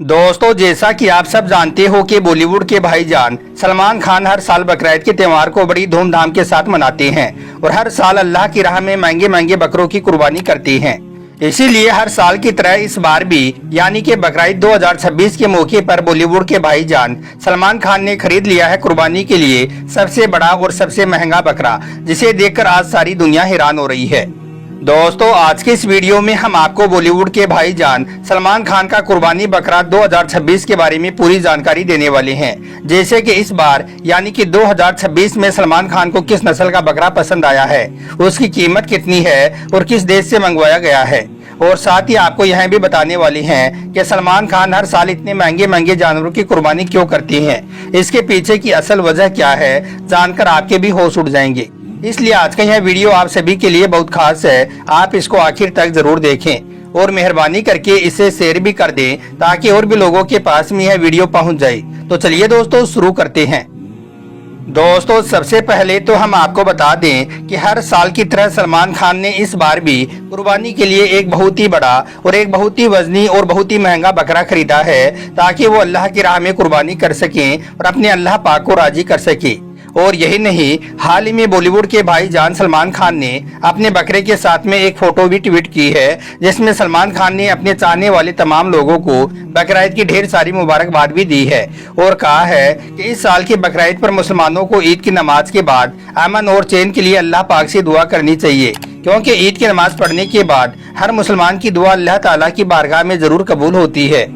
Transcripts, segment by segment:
दोस्तों, जैसा कि आप सब जानते हो कि बॉलीवुड के भाईजान सलमान खान हर साल बकरीद के त्योहार को बड़ी धूमधाम के साथ मनाते हैं और हर साल अल्लाह की राह में महंगे महंगे बकरों की कुर्बानी करते हैं। इसीलिए हर साल की तरह इस बार भी यानी कि बकरीद 2026 के मौके पर बॉलीवुड के भाईजान सलमान खान ने खरीद लिया है कुर्बानी के लिए सबसे बड़ा और सबसे महंगा बकरा, जिसे देखकर आज सारी दुनिया हैरान हो रही है। दोस्तों, आज के इस वीडियो में हम आपको बॉलीवुड के भाईजान सलमान खान का कुर्बानी बकरा 2026 के बारे में पूरी जानकारी देने वाले हैं। जैसे कि इस बार यानी कि 2026 में सलमान खान को किस नस्ल का बकरा पसंद आया है, उसकी कीमत कितनी है और किस देश से मंगवाया गया है, और साथ ही आपको यह भी बताने वाले हैं कि सलमान खान हर साल इतने महंगे महंगे जानवरों की कुर्बानी क्यों करते हैं, इसके पीछे की असल वजह क्या है, जानकर आपके भी होश उड़ जाएंगे। इसलिए आज का यह वीडियो आप सभी के लिए बहुत खास है, आप इसको आखिर तक जरूर देखें और मेहरबानी करके इसे शेयर भी कर दें ताकि और भी लोगों के पास में यह वीडियो पहुंच जाए। तो चलिए दोस्तों, शुरू करते हैं। दोस्तों, सबसे पहले तो हम आपको बता दें कि हर साल की तरह सलमान खान ने इस बार भी कुर्बानी के लिए एक बहुत ही बड़ा और एक बहुत ही वजनी और बहुत ही महंगा बकरा खरीदा है ताकि वो अल्लाह की राह में कुर्बानी कर सकें और अपने अल्लाह पाक को राजी कर सके। और यही नहीं, हाल ही में बॉलीवुड के भाईजान सलमान खान ने अपने बकरे के साथ में एक फोटो भी ट्वीट की है, जिसमें सलमान खान ने अपने चाहने वाले तमाम लोगों को बकरीद की ढेर सारी मुबारकबाद भी दी है और कहा है कि इस साल की बकरीद पर मुसलमानों को ईद की नमाज के बाद अमन और चैन के लिए अल्लाह पाक से दुआ करनी चाहिए, क्योंकि ईद की नमाज पढ़ने के बाद हर मुसलमान की दुआ अल्लाह ताला की बारगाह में जरूर कबूल होती है।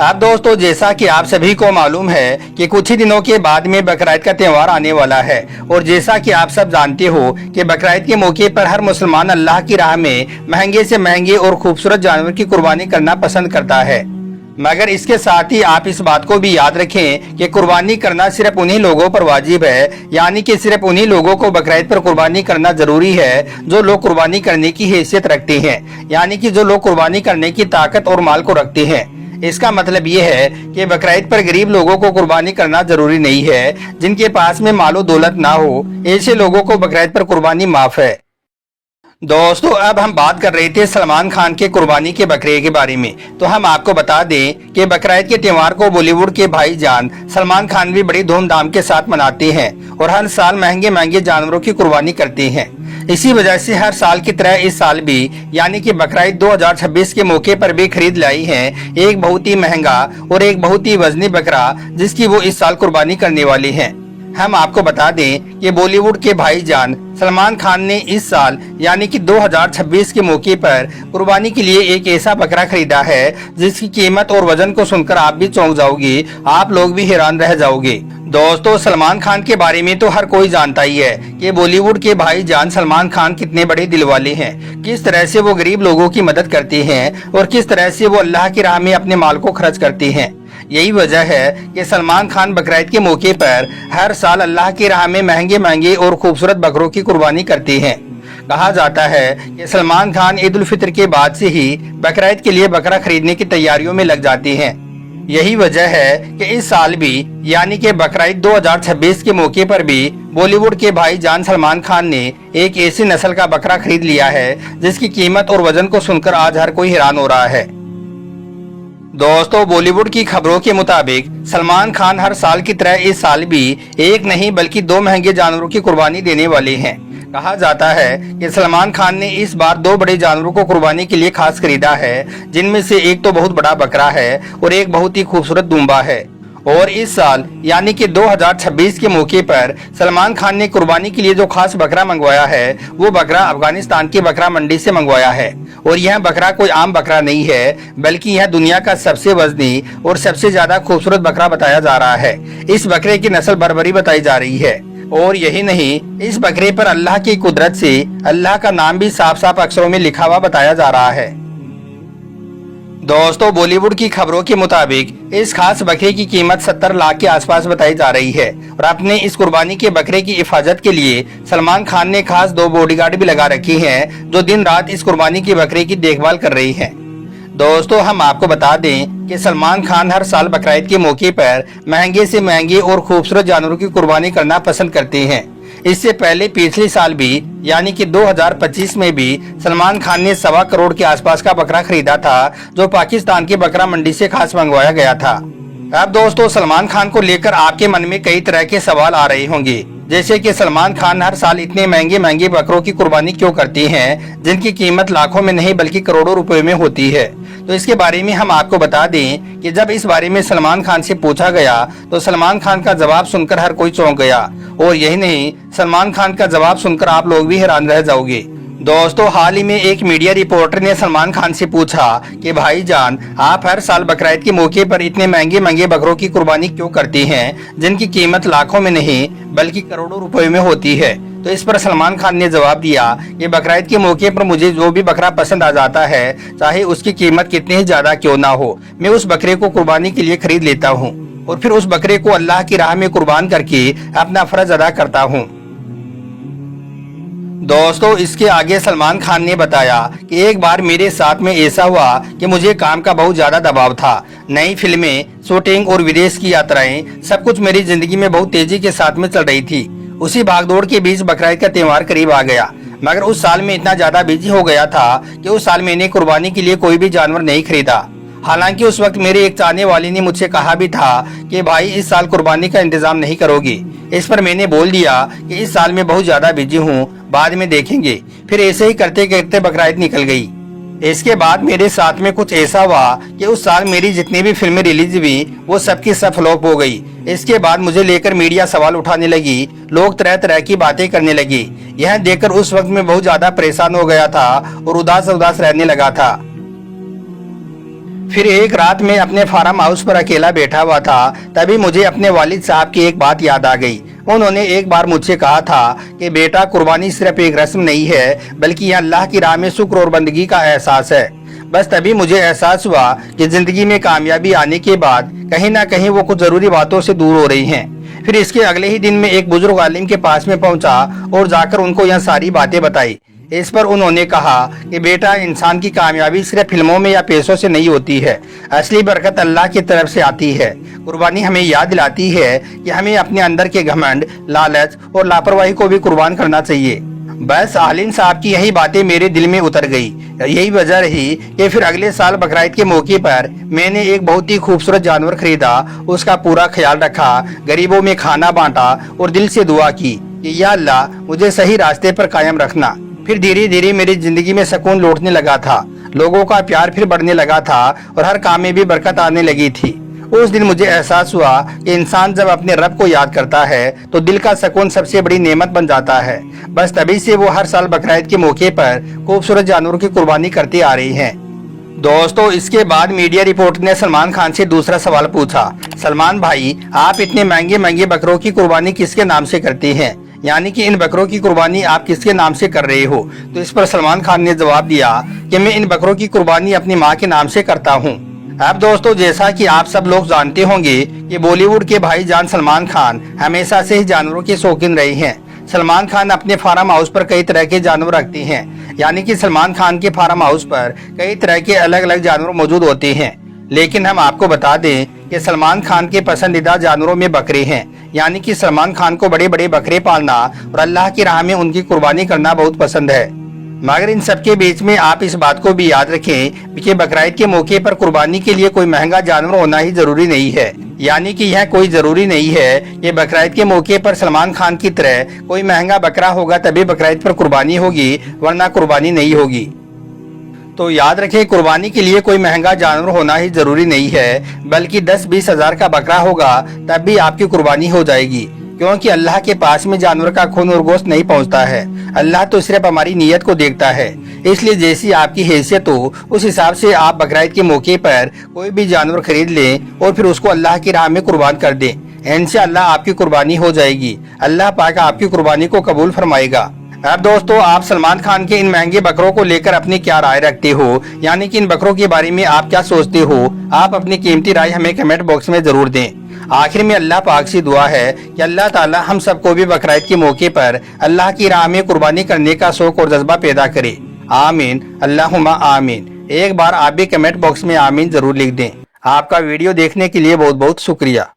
अब दोस्तों, जैसा कि आप सभी को मालूम है कि कुछ ही दिनों के बाद में बकरीद का त्योहार आने वाला है, और जैसा कि आप सब जानते हो कि बकरीद के मौके पर हर मुसलमान अल्लाह की राह में महंगे से महंगे और खूबसूरत जानवर की कुर्बानी करना पसंद करता है। मगर इसके साथ ही आप इस बात को भी याद रखें कि कुर्बानी करना सिर्फ उन्हीं लोगों पर वाजिब है, यानी कि सिर्फ उन्हीं लोगों को बकरीद पर कुर्बानी करना जरूरी है जो लोग कुर्बानी करने की हैसियत रखते हैं, यानी कि जो लोग कुर्बानी करने की ताकत और माल को रखते हैं। इसका मतलब ये है कि बकरीद पर गरीब लोगों को कुर्बानी करना जरूरी नहीं है, जिनके पास में मालो दौलत ना हो, ऐसे लोगों को बकरीद पर कुर्बानी माफ है। दोस्तों, अब हम बात कर रहे थे सलमान खान के कुर्बानी के बकरे के बारे में, तो हम आपको बता दें कि बकरीद के त्योहार को बॉलीवुड के भाईजान सलमान खान भी बड़ी धूमधाम के साथ मनाते हैं और हर साल महंगे महंगे जानवरों की कुर्बानी करते हैं। इसी वजह से हर साल की तरह इस साल भी यानी कि बकरीद 2026 के मौके पर भी खरीद लाई है एक बहुत ही महंगा और एक बहुत ही वजनी बकरा, जिसकी वो इस साल कुर्बानी करने वाले हैं। हम आपको बता दें कि बॉलीवुड के भाईजान सलमान खान ने इस साल यानी कि 2026 के मौके पर कुर्बानी के लिए एक ऐसा बकरा खरीदा है जिसकी कीमत और वजन को सुनकर आप भी चौंक जाओगे, आप लोग भी हैरान रह जाओगे। दोस्तों, सलमान खान के बारे में तो हर कोई जानता ही है कि बॉलीवुड के भाईजान सलमान खान कितने बड़े दिल वाले हैं, किस तरह से वो गरीब लोगों की मदद करते हैं और किस तरह से वो अल्लाह की राह में अपने माल को खर्च करते हैं। यही वजह है कि सलमान खान बकरीद के मौके पर हर साल अल्लाह की राह में महंगे महंगे और खूबसूरत बकरों की कुर्बानी करते हैं। कहा जाता है कि सलमान खान ईद उल फितर के बाद से ही बकरीद के लिए बकरा खरीदने की तैयारियों में लग जाते हैं। यही वजह है कि इस साल भी यानी कि बकरीद 2026 के मौके पर भी बॉलीवुड के भाईजान सलमान खान ने एक ऐसी नस्ल का बकरा खरीद लिया है जिसकी कीमत और वजन को सुनकर आज हर कोई हैरान हो रहा है। दोस्तों, बॉलीवुड की खबरों के मुताबिक सलमान खान हर साल की तरह इस साल भी एक नहीं बल्कि दो महंगे जानवरों की कुर्बानी देने वाले हैं। कहा जाता है कि सलमान खान ने इस बार दो बड़े जानवरों को कुर्बानी के लिए खास खरीदा है, जिनमें से एक तो बहुत बड़ा बकरा है और एक बहुत ही खूबसूरत दूम्बा है। और इस साल यानी कि 2026 के मौके पर सलमान खान ने कुर्बानी के लिए जो खास बकरा मंगवाया है वो बकरा अफगानिस्तान की बकरा मंडी से मंगवाया है। और यह बकरा कोई आम बकरा नहीं है, बल्कि यह दुनिया का सबसे वजनी और सबसे ज्यादा खूबसूरत बकरा बताया जा रहा है। इस बकरे की नस्ल बर्बरी बताई जा रही है। और यही नहीं, इस बकरे पर अल्लाह की कुदरत से अल्लाह का नाम भी साफ साफ अक्षरों में लिखा हुआ बताया जा रहा है। दोस्तों, बॉलीवुड की खबरों के मुताबिक इस खास बकरे की कीमत 70 लाख के आसपास बताई जा रही है और अपने इस कुर्बानी के बकरे की हिफाजत के लिए सलमान खान ने खास 2 बॉडीगार्ड भी लगा रखी हैं जो दिन रात इस कुर्बानी के बकरे की देखभाल कर रही हैं। दोस्तों, हम आपको बता दें कि सलमान खान हर साल बकरीद के मौके पर महंगे से महंगे और खूबसूरत जानवरों की कुर्बानी करना पसंद करते हैं। इससे पहले पिछले साल भी यानी कि 2025 में भी सलमान खान ने 1.25 करोड़ के आसपास का बकरा खरीदा था, जो पाकिस्तान की बकरा मंडी से खास मंगवाया गया था। अब दोस्तों, सलमान खान को लेकर आपके मन में कई तरह के सवाल आ रहे होंगे, जैसे कि सलमान खान हर साल इतने महंगे महंगे बकरों की कुर्बानी क्यों करती हैं, जिनकी कीमत लाखों में नहीं बल्कि करोड़ों रुपए में होती है। तो इसके बारे में हम आपको बता दें कि जब इस बारे में सलमान खान से पूछा गया तो सलमान खान का जवाब सुनकर हर कोई चौंक गया, और यही नहीं, सलमान खान का जवाब सुनकर आप लोग भी हैरान रह जाओगे। दोस्तों, हाल ही में एक मीडिया रिपोर्टर ने सलमान खान से पूछा कि भाईजान, आप हर साल बकरीद के मौके पर इतने महंगे महंगे बकरों की कुर्बानी क्यों करती हैं, जिनकी कीमत लाखों में नहीं बल्कि करोड़ों रुपए में होती है। तो इस पर सलमान खान ने जवाब दिया कि बकरीद के मौके पर मुझे जो भी बकरा पसंद आ जाता है, चाहे उसकी कीमत कितनी ही ज्यादा क्यों ना हो, मैं उस बकरे को कुर्बानी के लिए खरीद लेता हूँ और फिर उस बकरे को अल्लाह की राह में कुर्बान करके अपना फर्ज अदा करता हूँ। दोस्तों, इसके आगे सलमान खान ने बताया कि एक बार मेरे साथ में ऐसा हुआ कि मुझे काम का बहुत ज्यादा दबाव था। नई फिल्में, शूटिंग और विदेश की यात्राएं, सब कुछ मेरी जिंदगी में बहुत तेजी के साथ में चल रही थी। उसी भागदौड़ के बीच बकरीद का त्योहार करीब आ गया, मगर उस साल में इतना ज्यादा बिजी हो गया था कि उस साल मैंने कुर्बानी के लिए कोई भी जानवर नहीं खरीदा। हालांकि उस वक्त मेरे एक चाहने वाले ने मुझसे कहा भी था कि भाई, इस साल कुर्बानी का इंतजाम नहीं करोगे। इस पर मैंने बोल दिया कि इस साल मैं बहुत ज्यादा बिजी हूँ, बाद में देखेंगे। फिर ऐसे ही करते करते बकरीद निकल गई। इसके बाद मेरे साथ में कुछ ऐसा हुआ कि उस साल मेरी जितनी भी फिल्में रिलीज हुई वो सबकी सब फ्लॉप हो गई। इसके बाद मुझे लेकर मीडिया सवाल उठाने लगी, लोग तरह तरह की बातें करने लगी। यह देखकर उस वक्त मैं बहुत ज्यादा परेशान हो गया था और उदास उदास रहने लगा था। फिर एक रात में अपने फार्म हाउस पर अकेला बैठा हुआ था, तभी मुझे अपने वालिद साहब की एक बात याद आ गई। उन्होंने एक बार मुझसे कहा था कि बेटा, कुर्बानी सिर्फ एक रस्म नहीं है, बल्कि यह अल्लाह की राह में शुक्र और बंदगी का एहसास है। बस तभी मुझे एहसास हुआ कि जिंदगी में कामयाबी आने के बाद कहीं ना कहीं वो कुछ जरूरी बातों से दूर हो रही हैं। फिर इसके अगले ही दिन में एक बुजुर्ग आलिम के पास में पहुंचा और जाकर उनको यह सारी बातें बताई। इस पर उन्होंने कहा कि बेटा, इंसान की कामयाबी सिर्फ फिल्मों में या पैसों से नहीं होती है, असली बरकत अल्लाह की तरफ से आती है। कुर्बानी हमें याद दिलाती है कि हमें अपने अंदर के घमंड, लालच और लापरवाही को भी कुर्बान करना चाहिए। बस आलिम साहब की यही बातें मेरे दिल में उतर गई। यही वजह रही कि फिर अगले साल बकरीद के मौके पर मैंने एक बहुत ही खूबसूरत जानवर खरीदा, उसका पूरा ख्याल रखा, गरीबों में खाना बांटा और दिल से दुआ की कि या अल्लाह, मुझे सही रास्ते पर कायम रखना। फिर धीरे धीरे मेरी जिंदगी में सुकून लौटने लगा था, लोगों का प्यार फिर बढ़ने लगा था और हर काम में भी बरकत आने लगी थी। उस दिन मुझे एहसास हुआ कि इंसान जब अपने रब को याद करता है तो दिल का सुकून सबसे बड़ी नेमत बन जाता है। बस तभी से वो हर साल बकरीद के मौके पर खूबसूरत जानवरों की कुर्बानी करती आ रही हैं। दोस्तों, इसके बाद मीडिया रिपोर्टर ने सलमान खान से दूसरा सवाल पूछा, सलमान भाई, आप इतने महंगे महंगे बकरों की कुर्बानी किसके नाम से करती हैं, यानी कि इन बकरों की कुर्बानी आप किसके नाम से कर रहे हो? तो इस पर सलमान खान ने जवाब दिया कि मैं इन बकरों की कुर्बानी अपनी माँ के नाम से करता हूँ। अब दोस्तों, जैसा कि आप सब लोग जानते होंगे कि बॉलीवुड के भाईजान सलमान खान हमेशा से ही जानवरों के शौकीन रहे हैं। सलमान खान अपने फार्म हाउस पर कई तरह के जानवर रखते हैं, यानी कि सलमान खान के फार्म हाउस पर कई तरह के अलग अलग जानवर मौजूद होते हैं। लेकिन हम आपको बता दें कि सलमान खान के पसंदीदा जानवरों में बकरे हैं, यानी कि सलमान खान को बड़े बड़े बकरे पालना और अल्लाह की राह में उनकी कुर्बानी करना बहुत पसंद है। मगर इन सब के बीच में आप इस बात को भी याद रखें कि बकरीद के मौके पर कुर्बानी के लिए कोई महंगा जानवर होना ही जरूरी नहीं है, यानी कि यह कोई जरूरी नहीं है कि बकरीद के मौके पर सलमान खान की तरह कोई महंगा बकरा होगा तभी बकरीद पर कुर्बानी होगी, वरना कुर्बानी नहीं होगी। तो याद रखें, कुर्बानी के लिए कोई महंगा जानवर होना ही जरूरी नहीं है, बल्कि 10-20 हजार का बकरा होगा तब भी आपकी कुर्बानी हो जाएगी, क्योंकि अल्लाह के पास में जानवर का खून और गोश्त नहीं पहुंचता है। अल्लाह तो सिर्फ हमारी नीयत को देखता है। इसलिए जैसी आपकी हैसियत हो उस हिसाब से आप बकरीद के मौके पर कोई भी जानवर खरीद लें और फिर उसको अल्लाह की राह में कुर्बान कर दें। इंशाअल्लाह आपकी कुर्बानी हो जाएगी। अल्लाह पाक आपकी कुर्बानी को कबूल फरमाएगा। अब दोस्तों, आप सलमान खान के इन महंगे बकरों को लेकर अपनी क्या राय रखते हो, यानी कि इन बकरों के बारे में आप क्या सोचते हो? आप अपनी कीमती राय हमें कमेंट बॉक्स में जरूर दें। आखिर में अल्लाह पाक से दुआ है कि अल्लाह ताला हम सबको भी बकरीद के मौके पर अल्लाह की राह में कुर्बानी करने का शौक और जज्बा पैदा करे। आमीन, अल्लाहुम्मा आमीन। एक बार आप भी कमेंट बॉक्स में आमीन जरूर लिख दें। आपका वीडियो देखने के लिए बहुत बहुत शुक्रिया।